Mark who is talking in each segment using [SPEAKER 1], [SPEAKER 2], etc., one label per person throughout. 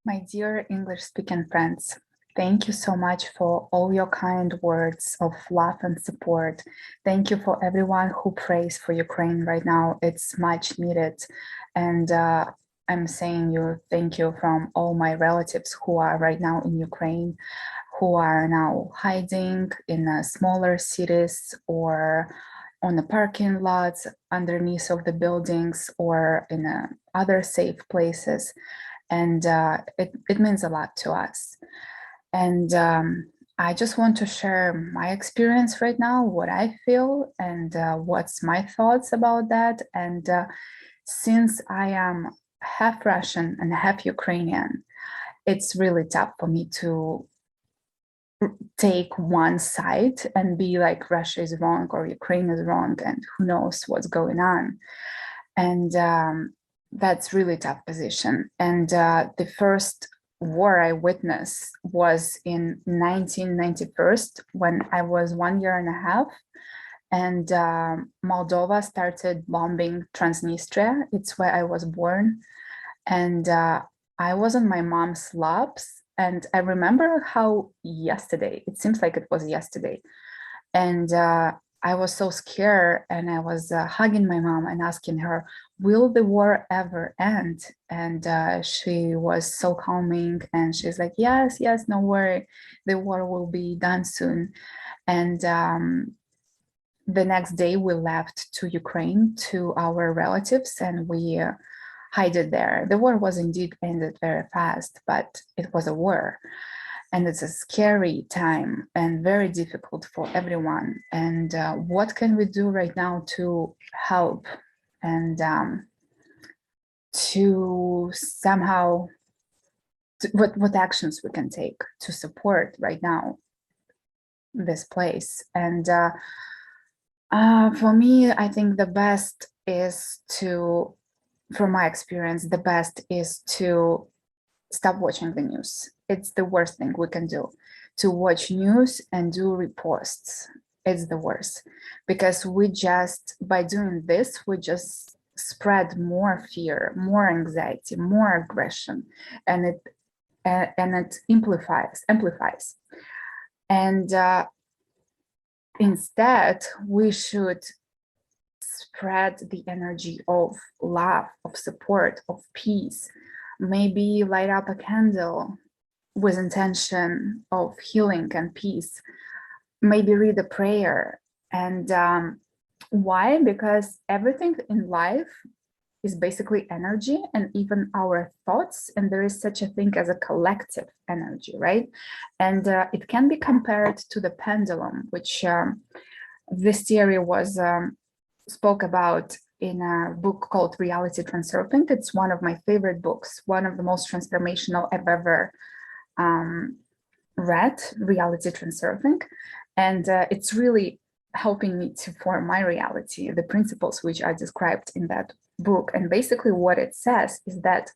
[SPEAKER 1] My dear English-speaking friends, thank you so much for all your kind words of love and support. Thank you for everyone who prays for Ukraine right now. It's much needed. And I'm saying you thank you from all my relatives who are right now in Ukraine, who are now hiding in smaller cities or on the parking lots underneath of the buildings or in other safe places. And it means a lot to us. And I just want to share my experience right now, what I feel, and what's my thoughts about that. And since I am half Russian and half Ukrainian, it's really tough for me to take one side and be like Russia is wrong or Ukraine is wrong and who knows what's going on. And that's really tough position. And the first war I witnessed was in 1991 when I was 1 year and a half, and Moldova started bombing Transnistria. It's where I was born. And I was on my mom's laps, and I remember how yesterday, it seems like it was yesterday, and I was so scared, and I was hugging my mom and asking her, will the war ever end? And she was so calming, and she's like, yes, yes, no worry, the war will be done soon. And the next day we left to Ukraine to our relatives, and we hid it there. The war was indeed ended very fast, but it was a war. And it's a scary time and very difficult for everyone. And what can we do right now to help and to somehow, what actions we can take to support right now this place? And for me, I think the best is to, from my experience, the best is to stop watching the news. It's the worst thing we can do. To watch news and do reposts, it's the worst. Because we just, by doing this, we just spread more fear, more anxiety, more aggression, and it amplifies. And instead, we should spread the energy of love, of support, of peace. Maybe light up a candle with intention of healing and peace. Maybe read a prayer. And why? Because everything in life is basically energy, and even our thoughts, and there is such a thing as a collective energy, right? And it can be compared to the pendulum, which this theory was spoke about in a book called Reality Transurfing. It's one of my favorite books, one of the most transformational I've ever read, Reality Transurfing. And it's really helping me to form my reality, the principles which I described in that book. And basically what it says is that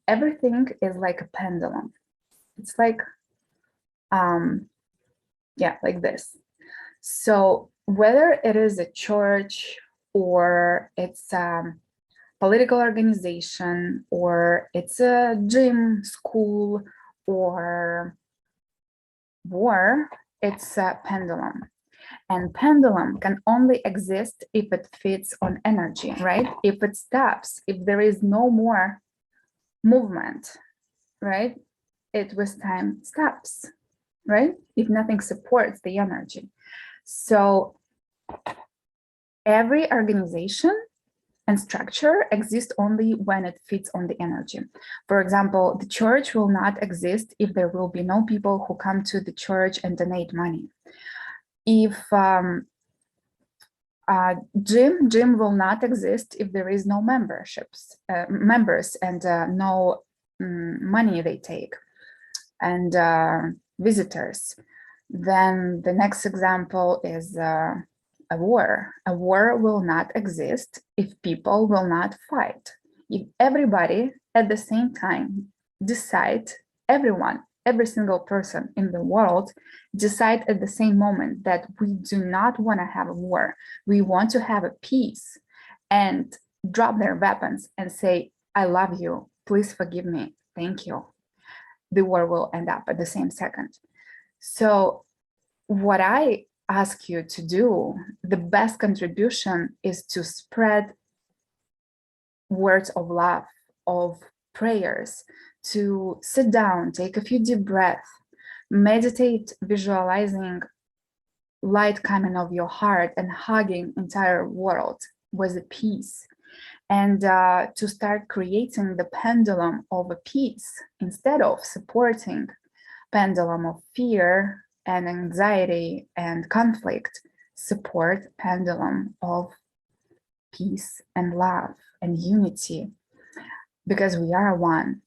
[SPEAKER 1] everything is like a pendulum. It's like, yeah, like this. So whether it is a church or it's a political organization or it's a gym, school, or war, it's a pendulum. And pendulum can only exist if it fits on energy, right? If it stops, if there is no more movement, right? It with time stops, right? If nothing supports the energy. So every organization and structure exists only when it fits on the energy. For example, the church will not exist if there will be no people who come to the church and donate money. If gym will not exist if there is no members and no money they take and visitors. Then the next example is a war. A war will not exist if people will not fight. If everybody at the same time decide, every single person in the world decide at the same moment that we do not want to have a war, we want to have a peace, and drop their weapons and say, I love you, please forgive me, Thank you. The war will end up at the same second. So what I ask you to do, the best contribution is to spread words of love, of prayers, to sit down, take a few deep breaths, meditate, visualizing light coming of your heart and hugging entire world with a peace, and to start creating the pendulum of a peace instead of supporting pendulum of fear and anxiety and conflict. Support pendulum of peace and love and unity, because we are one.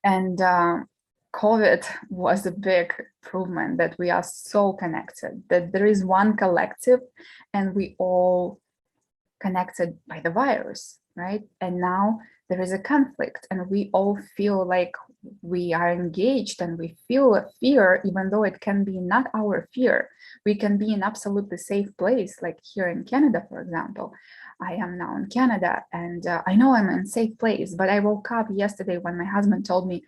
[SPEAKER 1] And COVID was a big improvement that we are so connected, that there is one collective and we all connected by the virus, right? And now there is a conflict and we all feel like we are engaged and we feel a fear, even though it can be not our fear. We can be in absolutely safe place, like here in Canada, for example. I am now in Canada and I know I'm in a safe place, but I woke up yesterday when my husband told me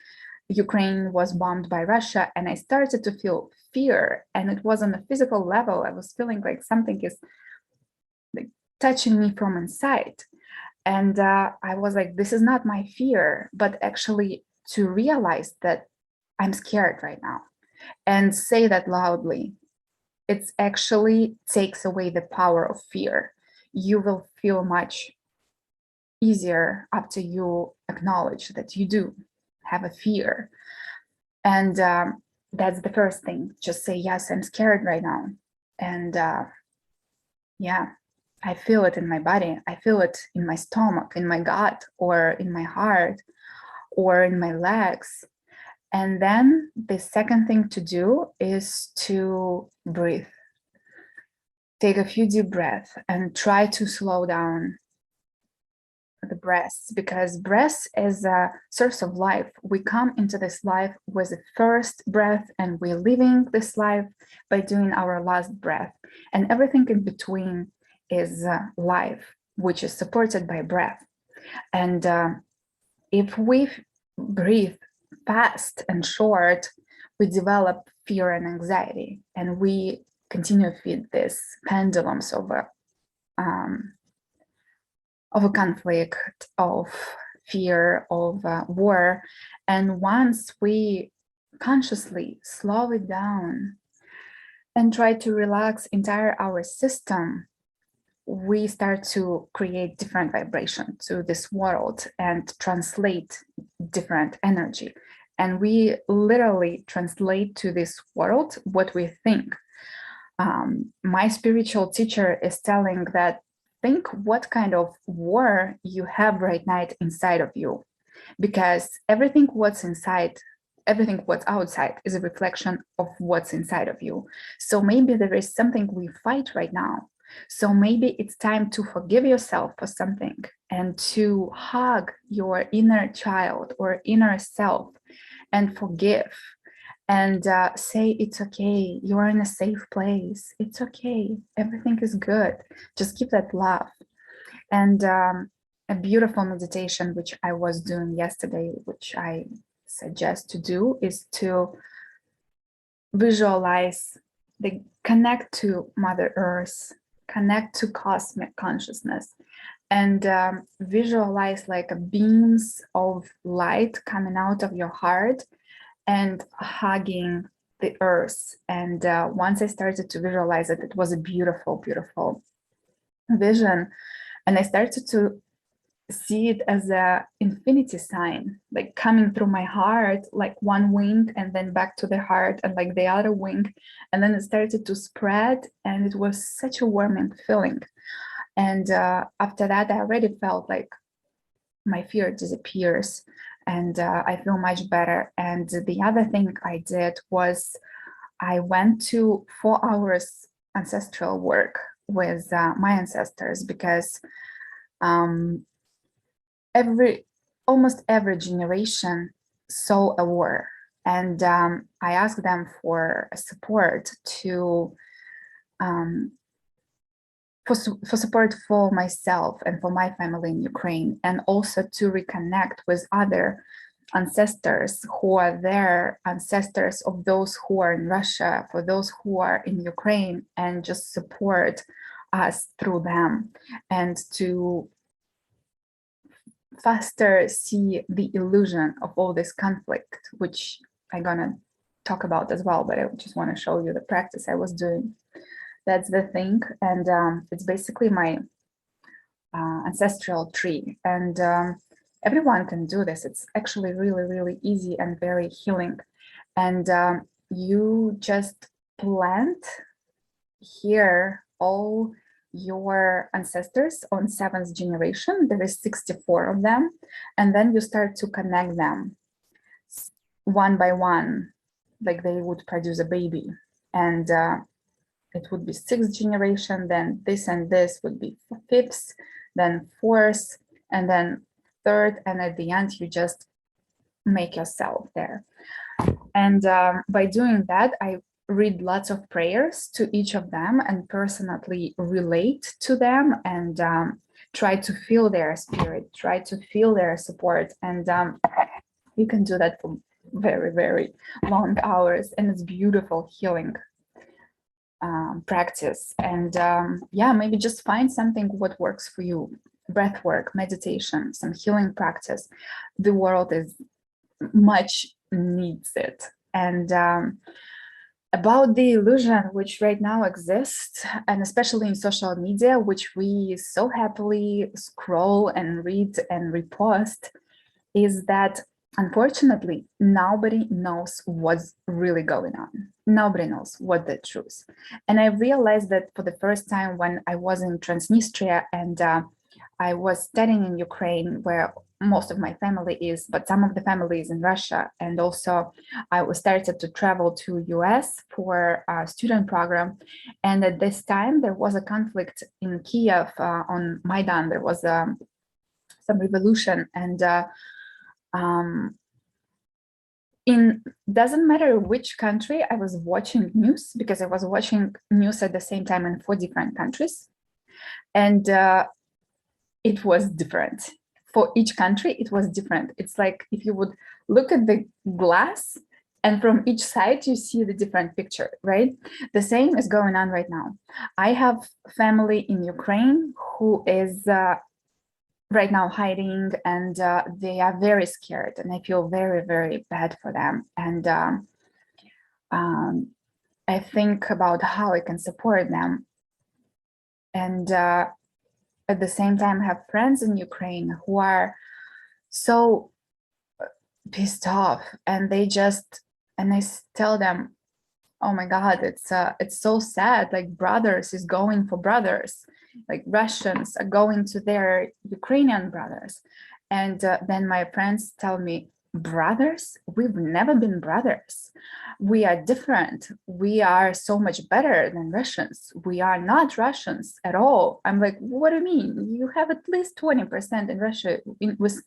[SPEAKER 1] Ukraine was bombed by Russia, and I started to feel fear, and it was on a physical level. I was feeling like something is like touching me from inside. And I was like, this is not my fear, but actually to realize that I'm scared right now and say that loudly, it actually takes away the power of fear. You will feel much easier after you acknowledge that you do have a fear. And that's the first thing. Just say, yes, I'm scared right now. And yeah, I feel it in my body. I feel it in my stomach, in my gut, or in my heart, or in my legs. And then the second thing to do is to breathe. Take a few deep breaths and try to slow down the breaths, because breath is a source of life. We come into this life with the first breath and we're living this life by doing our last breath. And everything in between is life, which is supported by breath. And if we breathe fast and short, we develop fear and anxiety, and we continue to feed this pendulums of a conflict, of fear, of war. And once we consciously slow it down and try to relax entire our system, we start to create different vibration to this world and translate different energy. And we literally translate to this world what we think. My spiritual teacher is telling that think what kind of war you have right now inside of you, because everything what's inside, everything what's outside is a reflection of what's inside of you. So maybe there is something we fight right now. So maybe it's time to forgive yourself for something and to hug your inner child or inner self and forgive and say, it's okay, you're in a safe place, it's okay, everything is good. Just give that love. And a beautiful meditation which I was doing yesterday, which I suggest to do, is to visualize, the connect to Mother Earth, connect to cosmic consciousness, and visualize like beams of light coming out of your heart and hugging the earth. And once I started to visualize it, it was a beautiful, beautiful vision. And I started to see it as a infinity sign, like coming through my heart, like one wing and then back to the heart and like the other wing. And then it started to spread and it was such a warming feeling. And after that, I already felt like my fear disappears and I feel much better. And the other thing I did was I went to 4 hours ancestral work with my ancestors, because almost every generation saw a war, and I asked them for support to for support for myself and for my family in Ukraine, and also to reconnect with other ancestors who are there, ancestors of those who are in Russia, for those who are in Ukraine, and just support us through them, and to faster see the illusion of all this conflict, which I'm gonna talk about as well, but I just want to show you the practice I was doing. That's the thing, and it's basically my ancestral tree, and everyone can do this. It's actually really, really easy and very healing. And you just plant here all your ancestors on 7th generation. There is 64 of them, and then you start to connect them one by one, like they would produce a baby. And it would be 6th generation, then this and this would be 5th, then 4th, and then 3rd, and at the end you just make yourself there. And by doing that, I read lots of prayers to each of them and personally relate to them, and try to feel their spirit, try to feel their support. And you can do that for very, very long hours, and it's beautiful healing practice. And yeah, maybe just find something what works for you. Breath work, meditation, some healing practice. The world is much needs it. And about the illusion which right now exists, and especially in social media, which we so happily scroll and read and repost, is that unfortunately nobody knows what's really going on. Nobody knows what the truth. And I realized that for the first time when I was in Transnistria, and I was studying in Ukraine, where most of my family is, but some of the family is in Russia. And also I was started to travel to US for a student program. And at this time there was a conflict in Kiev on Maidan. There was some revolution, and in doesn't matter which country I was watching news, because I was watching news at the same time in 4 different countries, and it was different for each country. It was different. It's like if you would look at the glass, and from each side you see the different picture, right? The same is going on right now. I have family in Ukraine who is right now hiding, and they are very scared, and I feel very, very bad for them. And I think about how I can support them. And at the same time, I have friends in Ukraine who are so pissed off, and they just, and I tell them, oh my God, it's so sad. Like brothers is going for brothers, like Russians are going to their Ukrainian brothers. And then my friends tell me, brothers? We've never been brothers. We are different. We are so much better than Russians. We are not Russians at all. I'm like, what do you mean? You have at least 20% in Russia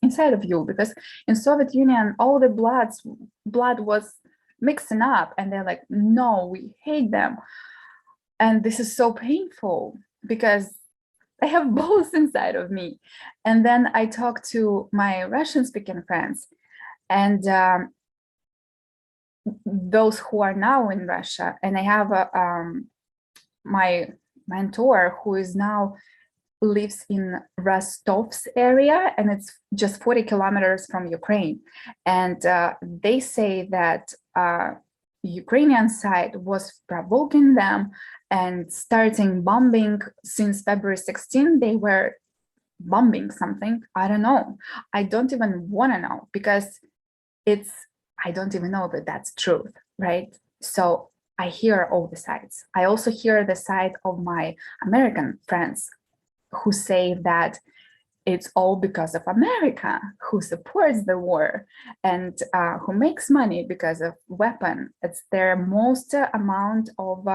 [SPEAKER 1] inside of you, because in Soviet Union, all the blood was mixing up, and they're like, no, we hate them. And this is so painful because I have both inside of me. And then I talk to my Russian speaking friends, and those who are now in Russia. And I have my mentor who is now lives in Rostov's area, and it's just 40 kilometers from Ukraine. And they say that Ukrainian side was provoking them and starting bombing since February 16. They were bombing something. I don't know. I don't even want to know, because I don't even know that that's truth, right? So I hear all the sides. I also hear the side of my American friends who say that it's all because of America, who supports the war, and who makes money because of weapon. It's their most amount of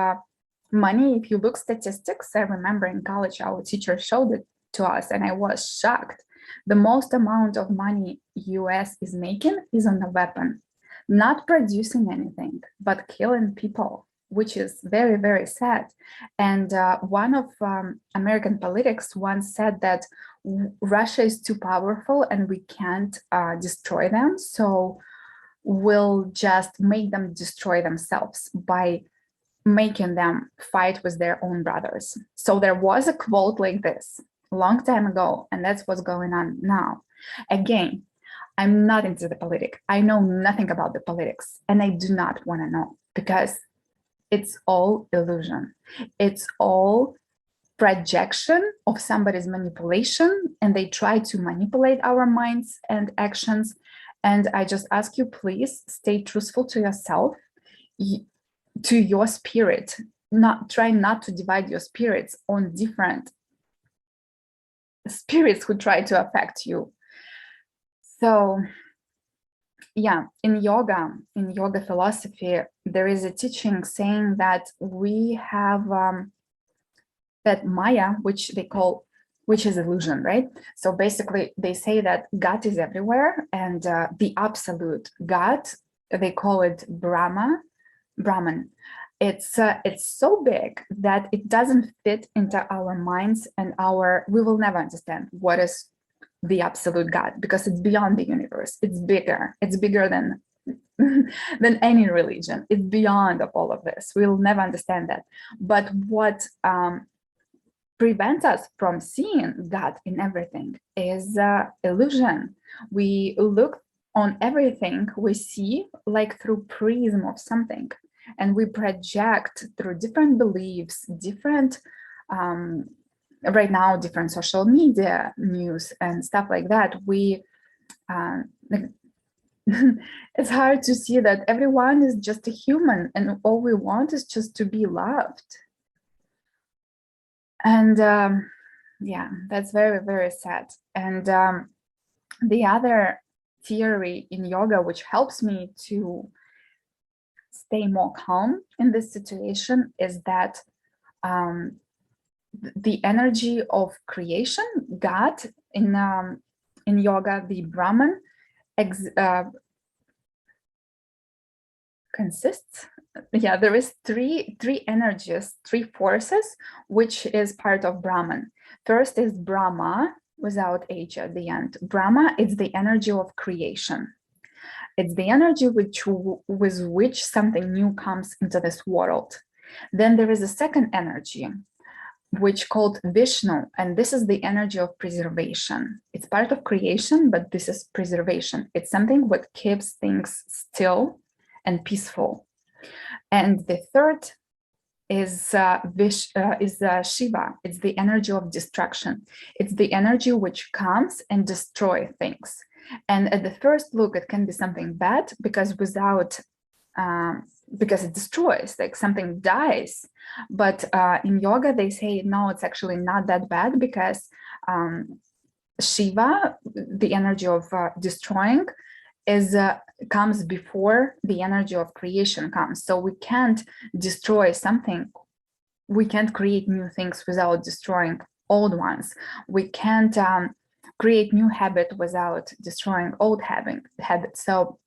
[SPEAKER 1] money. If you look statistics, I remember in college our teacher showed it to us, and I was shocked. The most amount of money US is making is on the weapon, not producing anything, but killing people, which is very, very sad. And one of American politics once said that Russia is too powerful and we can't destroy them. So we'll just make them destroy themselves by making them fight with their own brothers. So there was a quote like this a long time ago, and that's what's going on now. Again, I'm not into the politics. I know nothing about the politics, and I do not want to know, because it's all illusion. It's all projection of somebody's manipulation, and they try to manipulate our minds and actions. And I just ask you, please stay truthful to yourself, to your spirit. Try not to divide your spirits on different spirits who try to affect you. So yeah, in yoga philosophy, there is a teaching saying that we have that Maya, which is illusion, right? So basically they say that God is everywhere, and the absolute God, they call it Brahman. It's so big that it doesn't fit into our minds, and we will never understand what is the absolute God, because it's beyond the universe. It's bigger than than any religion. It's beyond of all of this. We'll never understand that. But what prevents us from seeing God in everything is illusion. We look on everything we see like through prism of something, and we project through different beliefs, different right now, different social media news and stuff like that. It's hard to see that everyone is just a human, and all we want is just to be loved. And yeah, that's very, very sad. And the other theory in yoga, which helps me to stay more calm in this situation, is that the energy of creation, God, in yoga, the Brahman, consists, there is three energies, three forces, which is part of Brahman. First is Brahma, without H at the end. Brahma is the energy of creation. It's the energy with which something new comes into this world. Then there is a second energy, which called Vishnu, and this is the energy of preservation. It's part of creation, but this is preservation. It's something what keeps things still and peaceful. And the third is Shiva. It's the energy of destruction. It's the energy which comes and destroys things. And at the first look, it can be something bad, because because it destroys, like something dies. But in yoga, they say, no, it's actually not that bad, because Shiva, the energy of destroying, comes before the energy of creation comes. So we can't destroy something. We can't create new things without destroying old ones. We can't create new habit without destroying old habits. So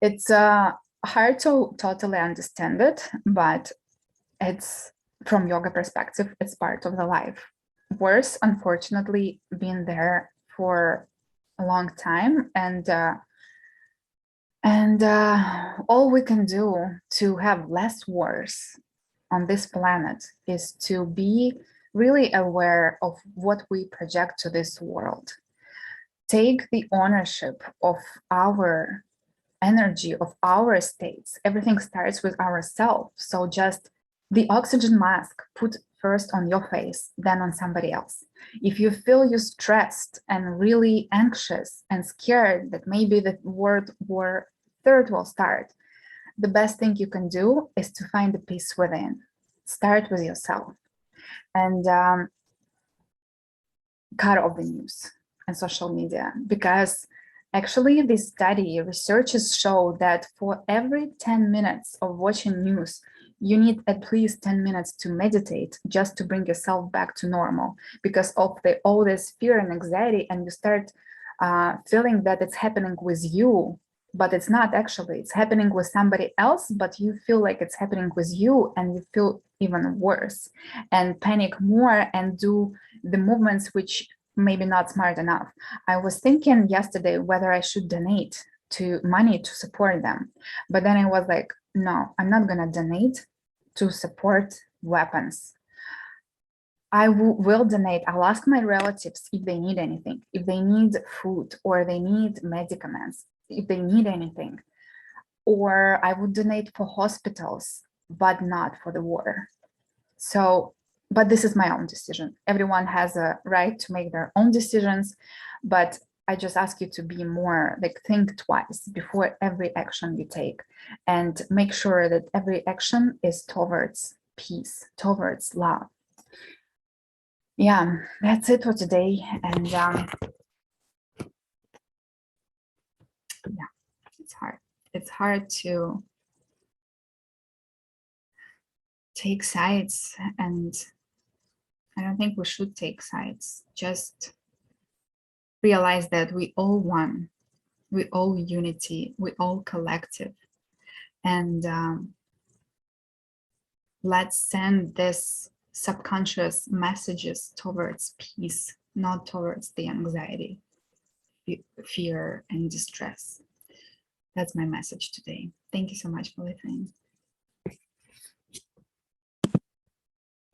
[SPEAKER 1] it's hard to totally understand it, but it's, from yoga perspective, it's part of the life. Worse, unfortunately, been there for a long time, and all we can do to have less wars on this planet is to be really aware of what we project to this world. Take the ownership of our energy, of our states. Everything starts with ourselves. So just the oxygen mask, put first on your face, then on somebody else. If you feel you're stressed and really anxious and scared that maybe the World War III will start, the best thing you can do is to find the peace within. Start with yourself, and cut off the news and social media, because actually this study, researchers show that for every 10 minutes of watching news, you need at least 10 minutes to meditate, just to bring yourself back to normal, because of all this fear and anxiety, and you start feeling that it's happening with you. but it's not actually. It's happening with somebody else, but you feel like it's happening with you, and you feel even worse and panic more and do the movements which maybe not smart enough. I was thinking yesterday whether I should donate to money to support them, but then I was like, no, I'm not gonna donate to support weapons. I will donate. I'll ask my relatives if they need anything, if they need food or they need medicaments, if they need anything. Or I would donate for hospitals, but not for the war. So, but this is my own decision. Everyone has a right to make their own decisions, but I just ask you to be more like, think twice before every action you take, and make sure that every action is towards peace, towards love. Yeah, that's it for today. And yeah, it's hard. It's hard to take sides, and I don't think we should take sides. Just realize that we all one, we all unity, we all collective, and let's send this subconscious messages towards peace, not towards the anxiety, fear, and distress. That's my message today. Thank you so much for listening.